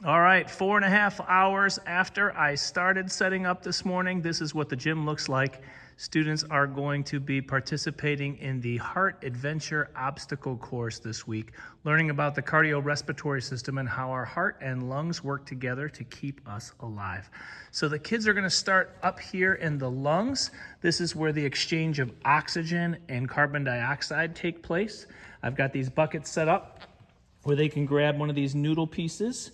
All right, 4.5 hours after I started setting up this morning, this is what the gym looks like. Students are going to be participating in the Heart Adventure Obstacle Course this week, learning about the cardiorespiratory system and how our heart and lungs work together to keep us alive. So the kids are going to start up here in the lungs. This is where the exchange of oxygen and carbon dioxide take place. I've got these buckets set up where they can grab one of these noodle pieces.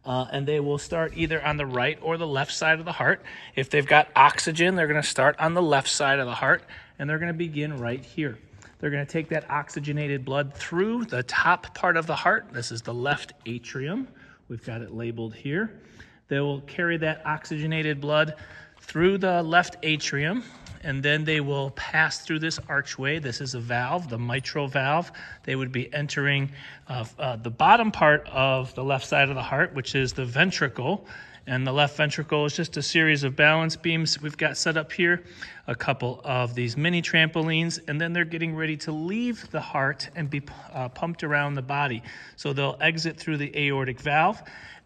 And they will start either on the right or the left side of the heart. If they've got oxygen, they're going to start on the left side of the heart, and they're going to begin right here. They're going to take that oxygenated blood through the top part of the heart. This is the left atrium. We've got it labeled here. They will carry that oxygenated blood through the left atrium, and then they will pass through this archway. This is a valve, the mitral valve. They would be entering the bottom part of the left side of the heart, which is the ventricle. And the left ventricle is just a series of balance beams we've got set up here, a couple of these mini trampolines, and then they're getting ready to leave the heart and be pumped around the body. So they'll exit through the aortic valve,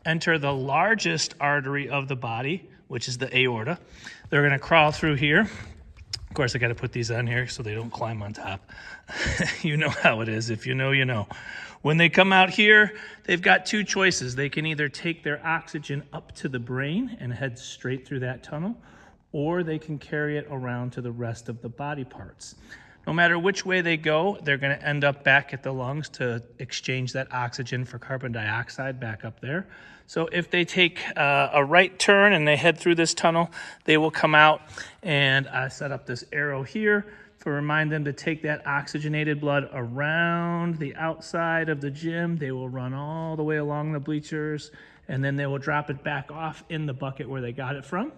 enter the largest artery of the body, which is the aorta. They're going to crawl through here. Of course, I got to put these on here so they don't climb on top. You know how it is. If you know, you know. When they come out here, they've got two choices. They can either take their oxygen up to the brain and head straight through that tunnel, or they can carry it around to the rest of the body parts. No matter which way they go, they're going to end up back at the lungs to exchange that oxygen for carbon dioxide back up there. So if they take a right turn and they head through this tunnel, they will come out, and I set up this arrow here to remind them to take that oxygenated blood around the outside of the gym. They will run all the way along the bleachers, and then they will drop it back off in the bucket where they got it from.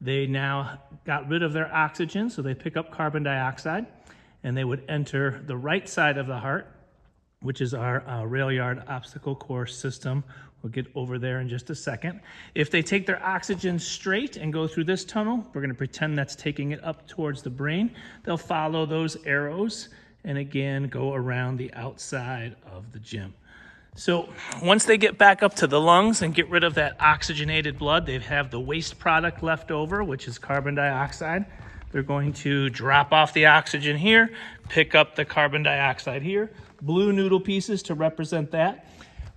They now got rid of their oxygen, so they pick up carbon dioxide, and they would enter the right side of the heart, which is our rail yard obstacle course system. We'll get over there in just a second. If they take their oxygen straight and go through this tunnel, we're going to pretend that's taking it up towards the brain. They'll follow those arrows and again go around the outside of the gym. So once they get back up to the lungs and get rid of that oxygenated blood, they have the waste product left over, which is carbon dioxide. They're going to drop off the oxygen here, pick up the carbon dioxide here, blue noodle pieces to represent that.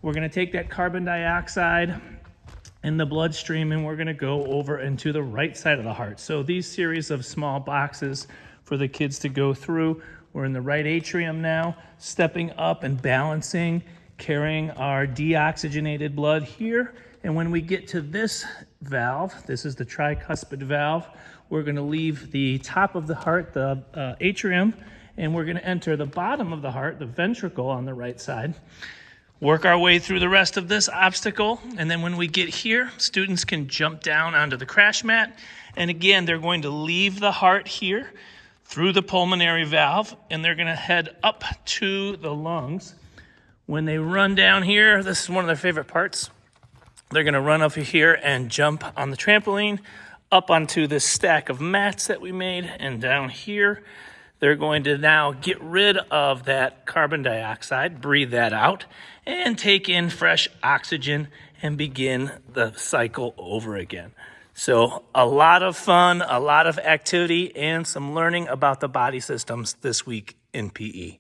We're going to take that carbon dioxide in the bloodstream and we're going to go over into the right side of the heart. So these series of small boxes for the kids to go through. We're in the right atrium now, stepping up and balancing, carrying our deoxygenated blood here. And when we get to this valve, this is the tricuspid valve, we're going to leave the top of the heart, the atrium, and we're going to enter the bottom of the heart, the ventricle on the right side. Work our way through the rest of this obstacle, and then when we get here, students can jump down onto the crash mat, and again, they're going to leave the heart here through the pulmonary valve, and they're going to head up to the lungs. When they run down here, this is one of their favorite parts. They're going to run up here and jump on the trampoline, up onto this stack of mats that we made, and down here, they're going to now get rid of that carbon dioxide, breathe that out, and take in fresh oxygen and begin the cycle over again. So a lot of fun, a lot of activity, and some learning about the body systems this week in PE.